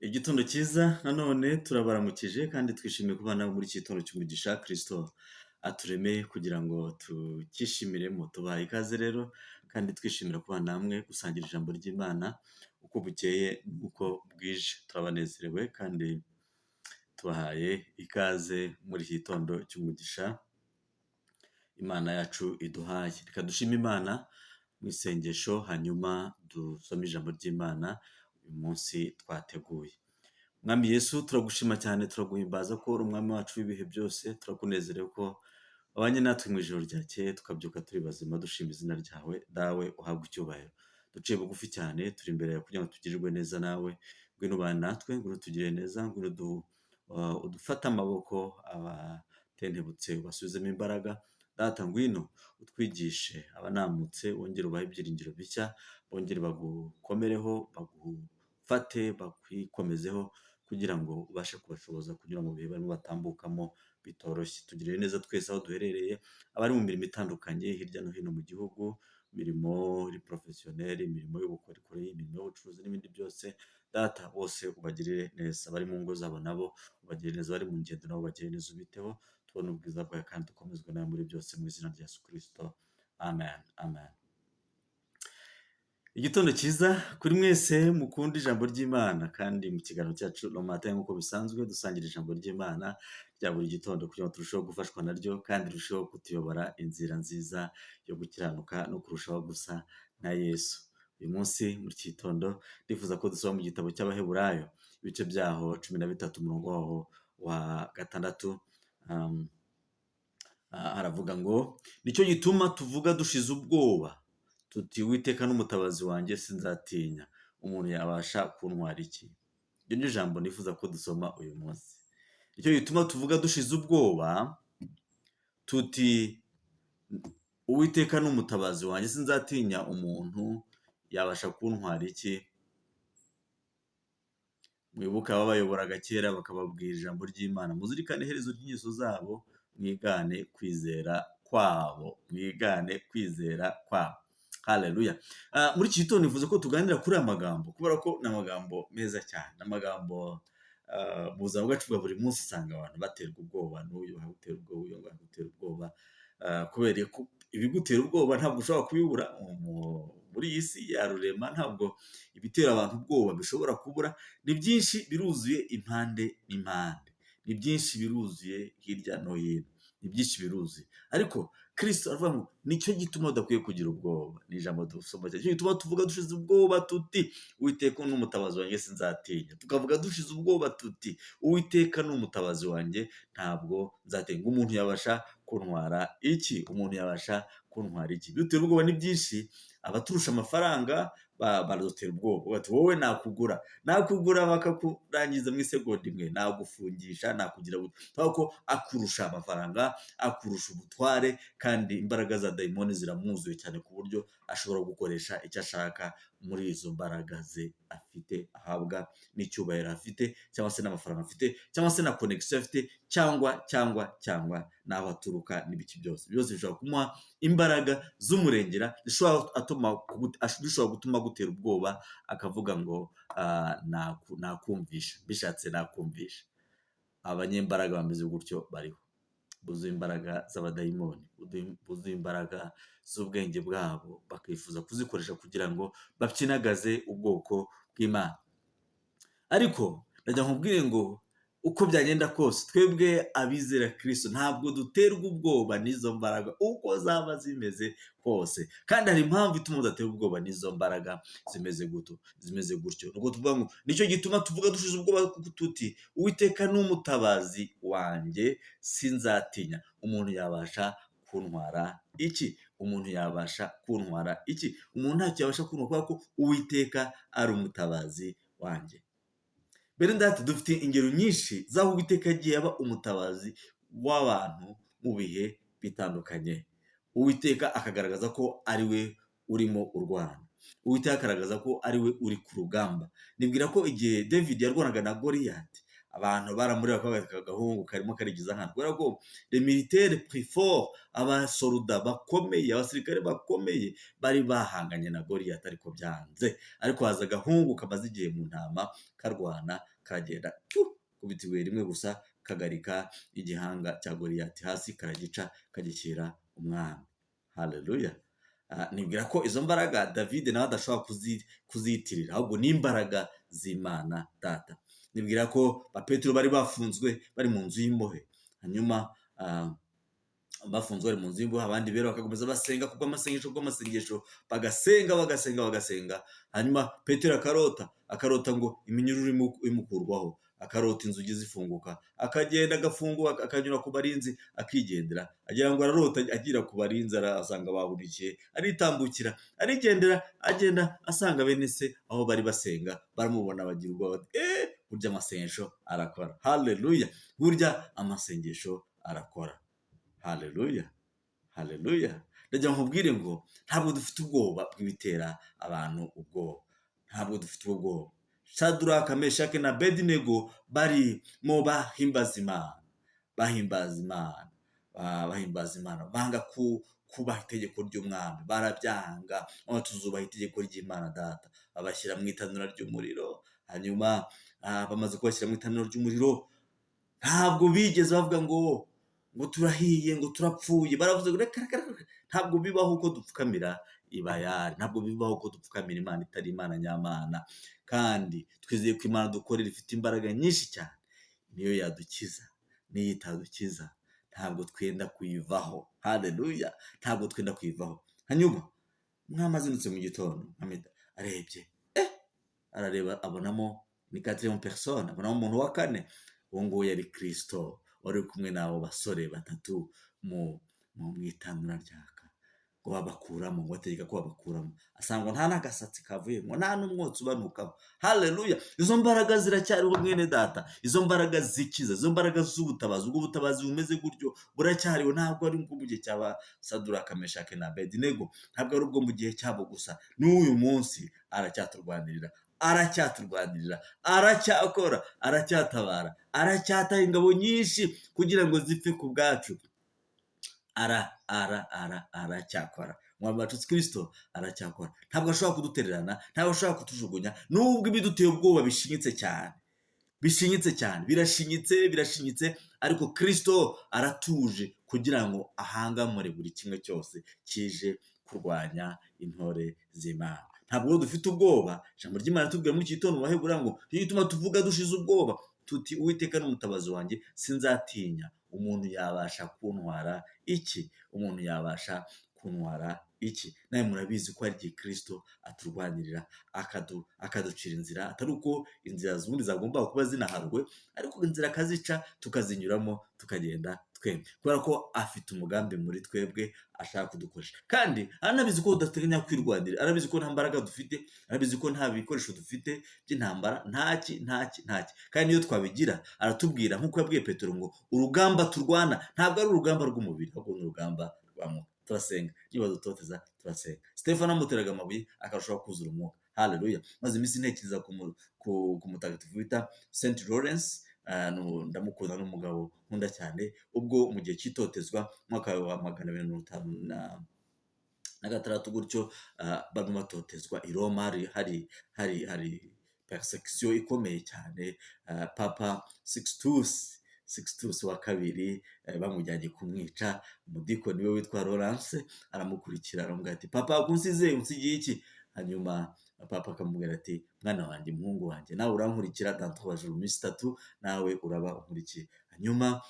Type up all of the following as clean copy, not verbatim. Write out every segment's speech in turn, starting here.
Igitondo cyiza nanone turabaramukije kandi twishimiye kubana muri iki gitondo cy'umugisha Kristo aturemeye kugira ngo tukishimiremo. Tubahaye ikaze rero kandi twishimira kubana namwe gusangira ijambo ry'Imana uko bukeye n'uko bwije. Turabanezerewe kandi tubahaye ikaze muri iki gitondo cy'umugisha Imana yacu iduhaye. Reka dushime Imana mu isengesho hanyuma dusome ijambo ry'Imana uyu munsi twateguye. Mwami Yesu turagushima cyane, turaguhimbaza ko uri umwami wacu w'ibihe byose. Turakunezerewe ko wabanye natwe mu ijoro ryakeye tukabyuka turi bazima dushima izina ryawe. Dawe uhabwe icyubahiro. Duciye bugufi cyane turi imbere yawe kugira ngo tugirirwe neza nawe. Ngwino ubane natwe, ngwino utugirire neza, ngwino udufate amaboko abatentebutse ubasubizemo imbaraga. Data ngwino utwigishe abanamutse, wongere ubahe ibyiringiro bishya, bongere bagukomereho, bagufate, bakwikomezeho kugira ngo ubashe kubashoboza kugira ngo bihe barimo batambukamo bitoroshye. Tugirire neza twese aho duherereye, abari mu mirimo itandukanye hirya no hino mu gihugu, imirimo iri porofesiyoneri, imirimo y'ubukorikori, imirimo y'ubucuruzi n'ibindi byose. Data bose ubagirire neza, abari mu ngo zabo nabo ubagirire neza, abari mu ngendo nabo ubagirire neza, ubiteho. Tubone ubwiza bwawe kandi dukomezwe nawe muri byose mu izina rya Yesu Kristo. Amen. Amen. Igitondo cyiza kuri mwese mukunda ijambo ry'Imana kandi mu kiganiro cyacu Romatayo nk'uko bisanzwe dusangira ijambo ry'Imana rya buri gitondo kugira ngo turusheho gufashwa naryo kandi rirusheho kutuyobora inzira nziza yo gukiranuka no kurushaho gusa na Yesu. Uyu munsi muri iki gitondo ndifuza ko dusoma mu gitabo cy'Abaheburayo ibice byaho 13 umurongo waho wa 6. Haravuga ngo nicyo gituma tuvuga dushize ubwoba tuti Uwiteka n'umutabazi wanjye sinzatinya, umuntu yabasha kuntwara iki? Iryo ni ijambo nifuza ko dusoma uyu munsi. Nicyo gituma tuvuga dushize ubwoba tuti Uwiteka n'umutabazi wanjye sinzatinya, umuntu yabasha kuntwara iki? Mwibuka ababayoboraga kera bakababwira ijambo ry'Imana, muzirikane iherezo ry'ingeso zabo, mwigane kwizera kwabo, mwigane kwizera kwabo. Haleluya. Muri iki gitondo nifuza ko tuganira kuri aya magambo kubera ko ni amagambo meza cyane. Amagambo mu buzima bwacu bwa buri munsi usanga abantu baterwa ubwoba n'uyu agutera ubwoba, uyu agutera ubwoba, kubera ko ibigutera ubwoba ntabwo ushobora kubibura muri iyi si ya rurema. Ntabwo ibitera abantu ubwoba bishobora kubura. Ni byinshi biruzuye impande n'impande, ni byinshi biruzuye hirya no hino, ni byinshi biruzuye, ariko Kristo aravuga ngo nicyo gituma udakwiye kugira ubwoba. Ni ijambo dusoma cyane. Nicyo gituma tuvuga dushize ubwoba tuti Uwiteka n'umutabazi wanjye sinzatinya. Tukavuga dushize ubwoba tuti Uwiteka n'umutabazi wanjye ntabwo nzatinya. Umuntu yabasha kuntwara iki? Umuntu yabasha kuntwara iki? Dutera ubwoba ni byinshi. Abaturusha amafaranga baradutera ubwoba bati wowe nakugura bakakurangiza mu isegonda imwe, nagufungisha, nakugira ko akurusha amafaranga, akurusha ubutware, kandi imbaraga za dayimoni ziramwuzuye cyane ku buryo ashobora gukoresha icyo ashaka muri izo mbaraga ze afite, ahabwa n'icyubahiro afite, cyangwa se n'amafaranga afite, cyangwa se na connection afite, cyangwa n'aho aturuka n'ibiki byose bishobora kumuha imbaraga z'umurengera zishobora gutuma gutera ubwoba, akavuga ngo nakumvisha, bishatse nakumvisha. Abanyembaraga bameze gutyo bariho, buzuye imbaraga z'abadayimoni, buzuye imbaraga z'ubwenge bwabo, bakifuza kuzikoresha kugira ngo bapyinagaze ubwoko bw'Imana. Ariko ndagira nkubwire ngo uko byagenda kose twebwe abizera Kristo ntabwo duterwa ubwoba n'izo mbaraga uko zaba zimeze kose, kandi hari impamvu ituma udatera ubwoba n'izo mbaraga zimeze gutyo. Nuko tuvuga ngo nicyo gituma tuvuga dushize ubwoba tuti Uwiteka n'umutabazi wanjye sinzatinya, umuntu yabasha kuntwara iki? Umuntu yabasha kuntwara iki? Umuntu ntacyo yabasha kuntwara kubera ko Uwiteka ari umutabazi wanjye. Bene data, dufite ingero nyinshi z'aho Uwiteka yagiye aba umutabazi w'abantu mu bihe bitandukanye. Uwiteka akagaragaza ko ari we urimo urwana. Uwiteka akagaragaza ko ari we uri ku rugamba. Nibwira ko igihe David yarwanaga na Goliyati, abantu baramureba bakavuga aka gahungu karimo karigiza nkana, kubera ko les militaires plus forts, abasoruda bakomeye, abasirikare bakomeye bari bahanganye na Goliyati ariko byanze, ariko haza agahungu kamaze igihe mu ntama karwana, karagenda kubita ibuye rimwe gusa kagarika igihanga cya Goliyati hasi, karagica kagishyira umwami. Haleluya. Nibwira ko izo mbaraga David nawe adashobora kuzitirira, ahubwo ni imbaraga z'Imana Data. Nibwira ko ba Petero bari bafunzwe bari mu nzu y'imbohe, hanyuma bafunzwe bari mu nzu y'imbohe, abandi rero bakakomeza basenga kubw'amasengesho, bagasenga, hanyuma Petero akarota ngo iminyururu imukurwaho, akarota inzugi zifunguka, akagenda agafunguka, akanyura ku barinzi akigendera, agira ngo ararota agira ku barinzi, asanga bahurikiye, aritambukira, arigendera, agenda asanga bene se aho bari basenga, baramubona bagira ubwoba, burya amasengesho arakora. Haleluya. Burya amasengesho arakora. Haleluya. Ndagira nkubwire ngo ntabwo dufite ubwoba bw'ibitera abantu ubwoba, ntabwo dufite ubwoba. Shadraka, Meshaki na Abedinego barimo bahimbaza Imana, banga kubaha itegeko ry'umwami, barabyanga, tuzubaha itegeko ry'Imana Data, babashyira mu itanura ry'umuriro. Hanyuma bamaze kubashyira mu itanura ry'umuriro, ntabwo bigeze bavuga ngo turahiye, ngo turapfuye, baravuze ngo reka, ntabwo bibaho uko dupfukamira ibayari, ntabwo bibaho uko dupfukamira Imana itari Imana nyamana, kandi twizeye ko Imana dukorera ifite imbaraga nyinshi cyane, niyo yadukiza, niyo itadukiza ntabwo twenda kuyivaho. Haleluya. Ntabwo twenda kuyivaho. Hanyuma umwami azindutse mu gitondo, arebye, arareba, abonamo ni 4e personne, abonamo umuntu wa kane, uwo nguwo yari Kristo, wari kumwe n'abo basore batatu mu itanura ryaka, ngo babakuramo, ngo bategeka ko babakuramo, asanga nta n'agasatsi kavuyemo, nta n'umwotsi ubanukaho. Haleluya. Izo mbaraga ziracyariho mwene Data, izo mbaraga zikiza, izo mbaraga z'ubutabazi, ubwo butabazi bumeze gutyo buracyariho. Ntabwo ari ubwo mu gihe cy'aba Shadraka, Meshaki na Abedinego, ntabwo ari ubwo mu gihe cyabo gusa, n'uyu munsi aracyaturwanirira, aracyakora, aracyatabara, aracyataha ingabo nyinshi kugira ngo zipfe ku bwacu. Aracyakora. Umwami wacu Kristo aracyakora. Ntabwo ashobora kudutererana, ntabwo ashobora kutujugunya, nubwo ibiduteye ubwoba bishinyitse cyane, birashinyitse, ariko Kristo aratuje kugira ngo ahangamure buri kimwe cyose kije kurwanya intore z'Imana. Ntabwo dufite ubwoba. Ijambo ry'Imana tubwira muri iki gitondo mu Baheburayo ngo niyo gituma tuvuga dushize ubwoba tuti, Uwiteka ni umutabazi wanjye, sinzatinya. Umuntu yabasha kuntwara iki? Nawe murabizi ko hari igihe Kristo aturwanirira, akaducira inzira, atari uko inzira z'ubundi zagomba kuba zinaharwe, ariko inzira akazica, tukazinyuramo, tukagenda twembi, kubera ko afite umugambi muri twebwe ashaka kudukoresha. Kandi aranabizi ko tudateganya kwirwanira, arabizi ko nta mbaraga dufite, arabizi ko nta bikoresho dufite by'intambara, ntaki. Kandi niyo twabigira, aratubwira nk'uko yabwiye Petero ngo urugamba turwana ntabwo ari urugamba rw'umubiri, ahubwo ni urugamba rwa Mwuka. Turasenga, niba dutoteza turasenga. Stefano amuteraga amabuye akarushaho kuzura umwuka. Haleluya. Maze iminsi ntekereza ku mutagatifu wita Saint Lawrence, ndamukunda, n'umugabo nkunda cyane. Ubwo mu gihe cy'itotezwa mwaka wa 256 gutyo, barimo batotezwa i Roma, hari persecution ikomeye cyane. Papa Sixtus wa kabiri bamujyanye kumwica. Umudikoni we witwa Lawrence aramukurikira, aramubwira ati, papa unsigiye iki? Hanyuma papa akamubwira ati, mwana wanjye, muhungu wanjye, nawe urankurikira dans 3 jours, iminsi 3 nawe uraba unkurikiye. Hanyuma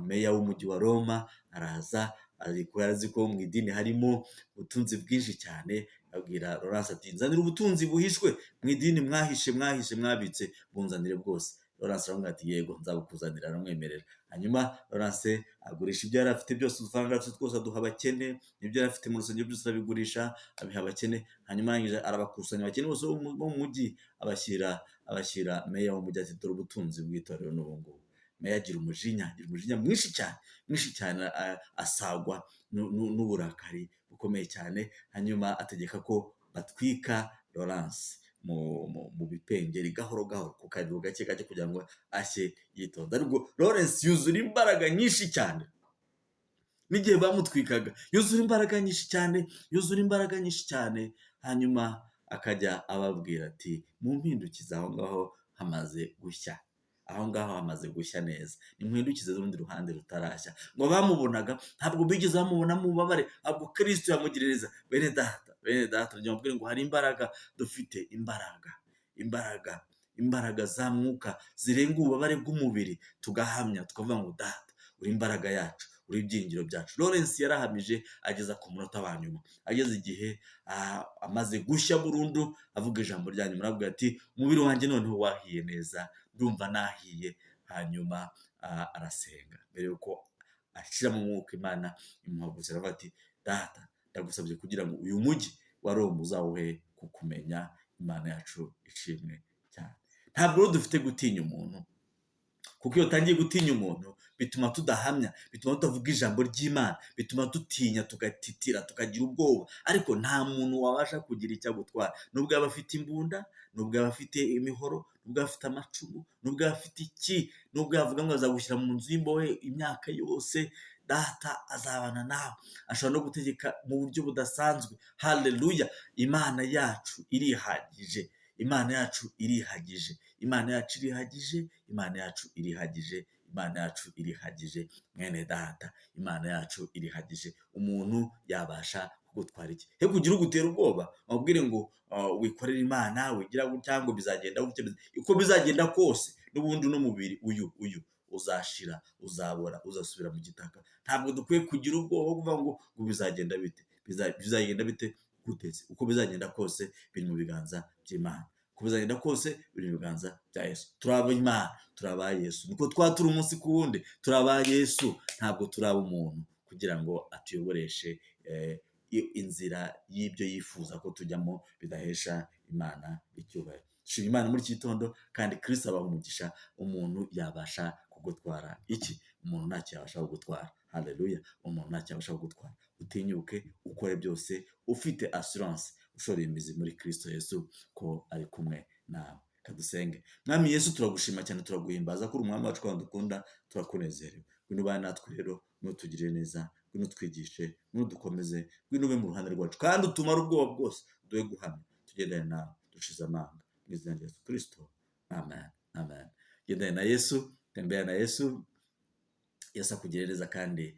meya w'umujyi wa Roma araza, ariko yarazi ko mu idini harimo ubutunzi bwinshi cyane, abwira Lawrence ati, nzanira ubutunzi buhishwe mu idini, mwahishe mwabitse, bunzanire bwose. Lawrence aramubwira ati, yego nzabukuzanira. Aramwemerera. Hanyuma Lawrence agurisha ibyo yari afite byose, udufaranga twose aduha abakene, n'ibyo yari afite mu rusengero byose arabigurisha abiha abakene. Hanyuma arangije arabakusanya abakene bose bo mu mujyi, abashyira meya w'umujyi ati, dore ubutunzi bw'itorero n'ubu ngubu. Meya agira umujinya mwinshi cyane, asagwa n'uburakari bukomeye cyane. Hanyuma ategeka ko batwika Lawrence. mu bipengeri gahoro gahoro ku kariro gake gake kugira ngo ashye yitonda. Ariko Lawrence yuzura imbaraga nyinshi cyane, n'igihe bamutwikaga yuzura imbaraga nyinshi cyane, yuzura imbaraga nyinshi cyane, hanyuma akajya ababwira ati mumpindukize aho ngaho hamaze gushya, aho ngaho hamaze gushya neza, nimuhindukize urundi ruhande rutarashya. Ngo bamubonaga ntabwo bigeze bamubonamo ububabare, ahubwo Kristo yamugiririza. Bene data njya mubwira ngo hari imbaraga dufite, imbaraga za mwuka zirenga ububabare bw'umubiri, tugahamya tukavuga ngo data uri imbaraga yacu, uri ibyiringiro byacu. Lawrence yarahamije ageza ku munota wa nyuma, ageze igihe amaze gushya burundu, avuga ijambo rya nyuma, aravuga ati umubiri wanjye noneho wahiye neza, ndumva nahiye. Hanyuma arasenga mbere yuko ashyira mu mwuka, Imana imuhagurutsa aravuga ati data ndagusabye kugira ngo uyu mujyi wa Roma uzawuhe kukumenya. Imana yacu ishimwe cyane. Ntabwo rero dufite gutinya umuntu, kuko iyo utangiye gutinya umuntu bituma tudahamya, bituma tutavuga ijambo ry'Imana, bituma dutinya, tugatitira, tukagira ubwoba. Ariko nta muntu wabasha kugira icyo agutwara, nubwo yaba afite imbunda, nubwo yaba afite imihoro, nubwo yaba afite amacumu, nubwo yaba afite iki, nubwo yavuga ngo azagushyira mu nzu y'imbohe imyaka yose, data azabana nawe, ashobora no gutegeka mu buryo budasanzwe. Haleluya! Imana yacu irihagije, Imana yacu irihagije, Imana yacu irihagije, Imana yacu irihagije, Imana yacu irihagije. Mwene data, Imana yacu irihagije. Umuntu yabasha kugutwara iki? He kugira ugutera ubwoba, wabwire ngo wikorere Imana, wigira cyangwa bizagenda uko bizagenda kose, n'ubundi n'umubiri uyu uzashira, uzabora, uzasubira mu gitaka. Ntabwo dukwiye kugira ubwoba kuvuga ngo bizagenda bite, bizagenda bite guteze. Uko bizagenda kose biri mu biganza by'Imana, uko bizagenda kose biri mu biganza bya Yesu. Turaba Imana, turaba Yesu, niko twatura umunsi ku wundi, turaba Yesu, ntabwo turaba umuntu kugira ngo atuyoboreshe inzira y'ibyo yifuza ko tujyamo bidahesha Imana icyubahiro. Shima Imana muri iki gitondo, kandi Kristo abaha umugisha. Umuntu yabasha kugutwara iki? Umuntu ntacyo yabasha kugutwara. Haleluya! Umuntu ntacyo yabasha kugutwara. Utinyuke, ukore byose ufite assurance, ushoreye imizi muri Kristo Yesu ko ari kumwe nawe. Kadusenge. Mwami Yesu, turagushima cyane, turaguhimbaza ko uri umwami wacu kandi dukunda, turakunezerewe. Ngwino ubane natwe rero, nutugirire neza, ngwino utwigishe, ngwino dukomeze, ngwino ube mu ruhande rwacu, kandi utumare ubwoba bwose, duhe guhamya, tugendane nawe dushize amanga, mu izina rya Yesu Kristo. Amen, amen. Gendane na Yesu, tembera na Yesu. Yesu akugirire neza kandi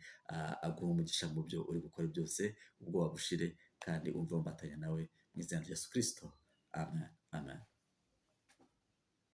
aguha umugisha mu byo uri gukora byose, ubwoba bushire, kandi umve umbatanya nawe, mu izina rya Yesu Kristo. Amen, amen.